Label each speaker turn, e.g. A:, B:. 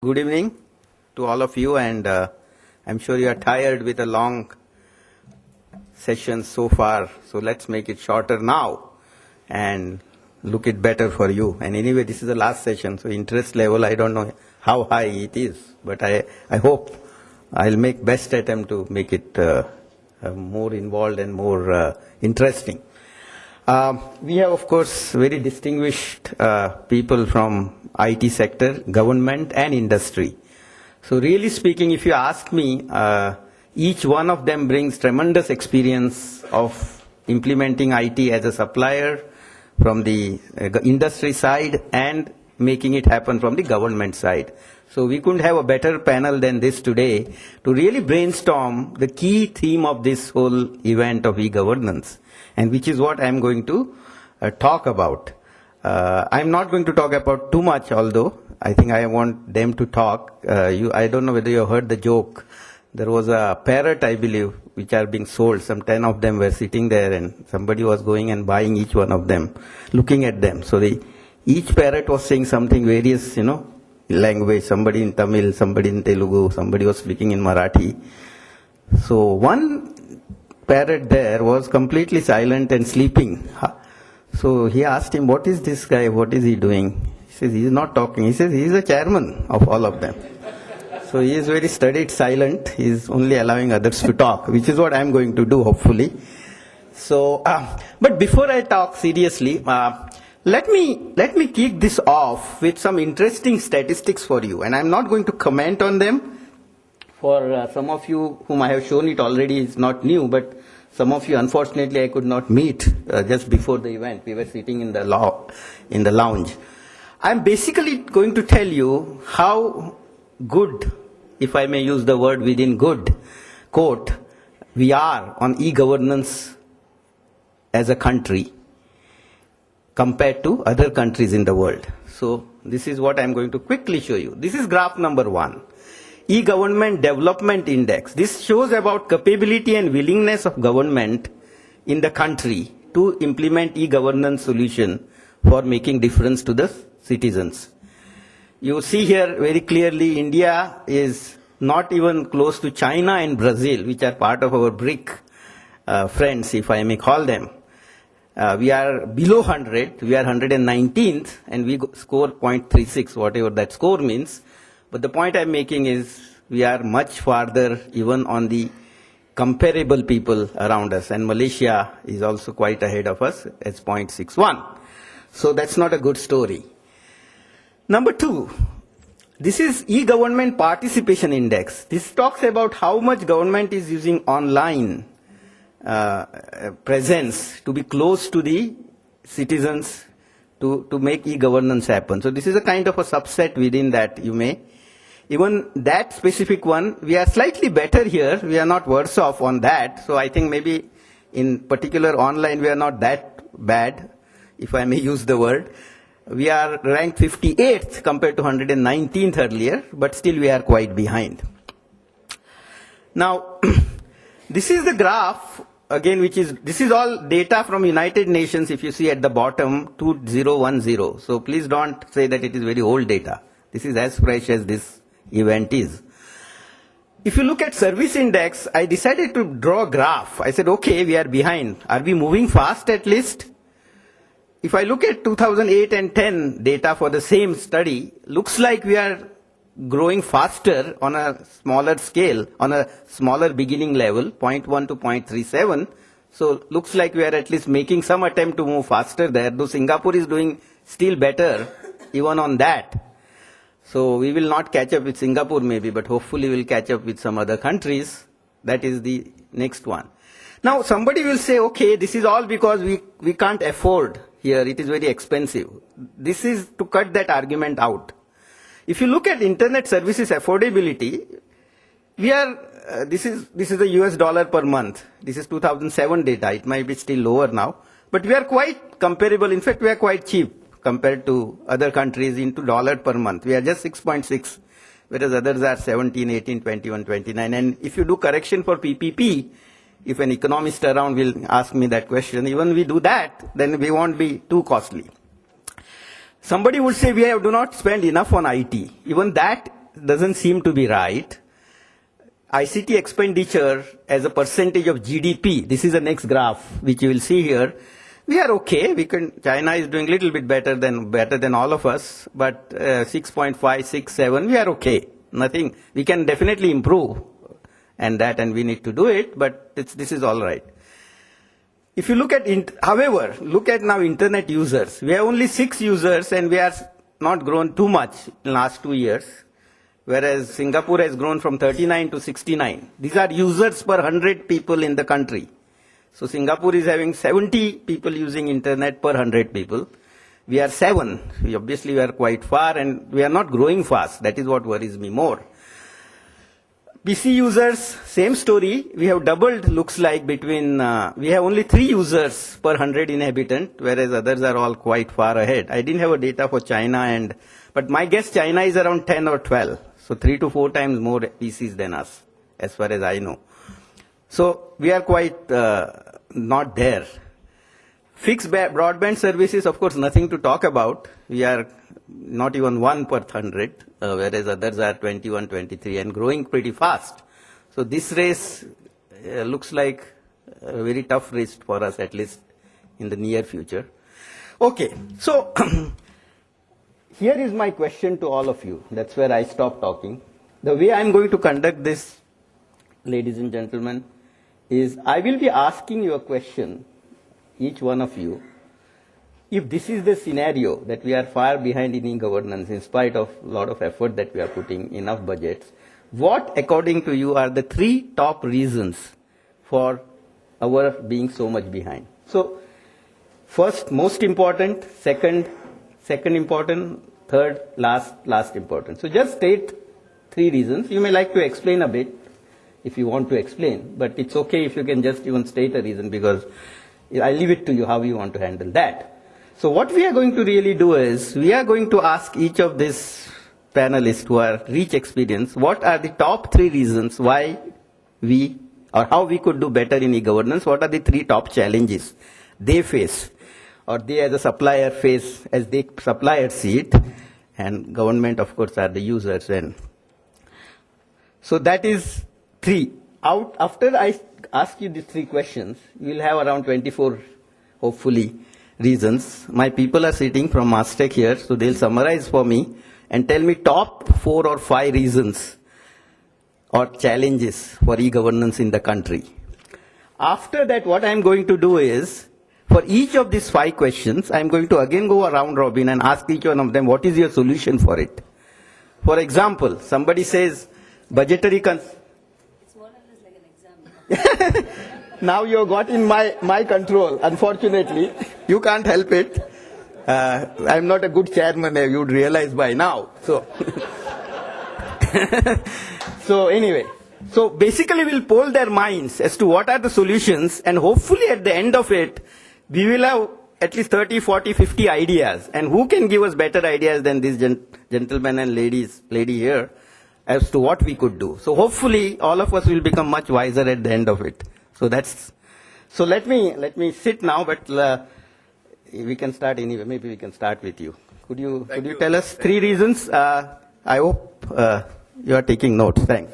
A: Good evening to all of you, and I'm sure you are tired with a long session so far, so let's make it shorter now and look it better for you. And anyway, this is the last session, so interest level, I don't know how high it is, but I hope I'll make best attempt to make it more involved and more interesting. We have, of course, very distinguished people from IT sector, government and industry. So really speaking, if you ask me, each one of them brings tremendous experience of implementing IT as a supplier from the industry side and making it happen from the government side. So we couldn't have a better panel than this today to really brainstorm the key theme of this whole event of e-governance, and which is what I'm going to talk about. I'm not going to talk about too much, although I think I want them to talk. I don't know whether you heard the joke. There was a parrot, I believe, which are being sold. Some 10 of them were sitting there, and somebody was going and buying each one of them, looking at them. So each parrot was saying something various, language. Somebody in Tamil, somebody in Telugu, somebody was speaking in Marathi. So one parrot there was completely silent and sleeping. So he asked him, what is this guy? What is he doing? He says, he is not talking. He says, he is the chairman of all of them. So he is very studied, silent. He is only allowing others to talk, which is what I am going to do, hopefully. So, but before I talk seriously, let me kick this off with some interesting statistics for you. And I'm not going to comment on them. For some of you whom I have shown it already, it's not new, but some of you, unfortunately, I could not meet just before the event. We were sitting in the lounge. I'm basically going to tell you how good, if I may use the word within good, quote, we are on e-governance as a country compared to other countries in the world. So this is what I'm going to quickly show you. This is graph number 1. E-Government Development Index. This shows about capability and willingness of government in the country to implement e-governance solution for making difference to the citizens. You see here very clearly India is not even close to China and Brazil, which are part of our BRIC friends, if I may call them. We are below 100, we are 119th, and we score 0.36, whatever that score means. But the point I'm making is we are much farther even on the comparable people around us, and Malaysia is also quite ahead of us at 0.61. So that's not a good story. Number 2, this is e-government participation index. This talks about how much government is using online presence to be close to the citizens to make e-governance happen. So this is a kind of a subset within that, even that specific one, we are slightly better here. We are not worse off on that. So I think maybe in particular online we are not that bad, if I may use the word. We are ranked 58th compared to 119th earlier, but still we are quite behind. Now, this is the graph, again, this is all data from United Nations, if you see at the bottom, 2010. So please don't say that it is very old data. This is as fresh as this event is. If you look at service index, I decided to draw a graph. I said, okay, we are behind. Are we moving fast at least? If I look at 2008 and 10 data for the same study, looks like we are growing faster on a smaller scale, on a smaller beginning level, 0.1 to 0.37. So looks like we are at least making some attempt to move faster there, though Singapore is doing still better even on that. So we will not catch up with Singapore maybe, but hopefully we'll catch up with some other countries. That is the next one. Now somebody will say, okay, this is all because we can't afford here. It is very expensive. This is to cut that argument out. If you look at internet services affordability, we are, this is the US dollar per month. This is 2007 data. It might be still lower now, but we are quite comparable. In fact, we are quite cheap compared to other countries into dollar per month. We are just 6.6, whereas others are 17, 18, 21, 29. And if you do correction for PPP, if an economist around will ask me that question, even we do that, then we won't be too costly. Somebody would say we do not spend enough on IT. Even that doesn't seem to be right. ICT expenditure as a percentage of GDP, this is the next graph which you will see here. We are okay. China is doing a little bit better than all of us, but 6.5, 6, 7, we are okay. Nothing. We can definitely improve, and we need to do it. But this is all right. If you look at, however, look at now internet users. We have only 6 users, and we are not grown too much in the last 2 years. Whereas Singapore has grown from 39 to 69. These are users per 100 people in the country. So Singapore is having 70 people using internet per 100 people. We are 7. Obviously, we are quite far, and we are not growing fast. That is what worries me more. PC users, same story. We have doubled, looks like, between, we have only 3 users per 100 inhabitant, whereas others are all quite far ahead. I didn't have a data for China, but my guess China is around 10 or 12. So 3 to 4 times more PCs than us, as far as I know. So we are quite not there. Fixed broadband services, of course, nothing to talk about. We are not even 1 per 100, whereas others are 21, 23, and growing pretty fast. So this race looks like a very tough race for us, at least in the near future. Okay, so here is my question to all of you. That's where I stop talking. The way I'm going to conduct this, ladies and gentlemen, is I will be asking you a question, each one of you. If this is the scenario that we are far behind in e-governance in spite of a lot of effort that we are putting, enough budgets, what according to you are the 3 top reasons for our being so much behind? So first, most important; second important; third, last important. So just state 3 reasons. You may like to explain a bit if you want to explain, but it's okay if you can just even state a reason, because I leave it to you how you want to handle that. So what we are going to really do is, we are going to ask each of these panelists who are rich experience, what are the top 3 reasons why we, or how we could do better in e-governance? What are the 3 top challenges they face, or they as a supplier face, as the suppliers see it, and government, of course, are the users. And so that is 3. After I ask you these 3 questions, you will have around 24, hopefully, reasons. My people are sitting from Mastech here, so they'll summarize for me and tell me top 4 or 5 reasons or challenges for e-governance in the country. After that, what I'm going to do is, for each of these 5 questions, I'm going to again go around robin and ask each one of them, what is your solution for it? For example, somebody says, budgetary
B: It's more or less like an exam.
A: Now you got in my control, unfortunately. You can't help it. I'm not a good chairman, you'd realize by now. So, so anyway, so basically we'll poll their minds as to what are the solutions, and hopefully at the end of it, we will have at least 30, 40, 50 ideas. And who can give us better ideas than this gentleman and lady here as to what we could do? So hopefully all of us will become much wiser at the end of it. So let me sit now, but we can start anyway. Maybe we can start with you. Could you tell us 3 reasons? I hope you are taking notes. Thanks.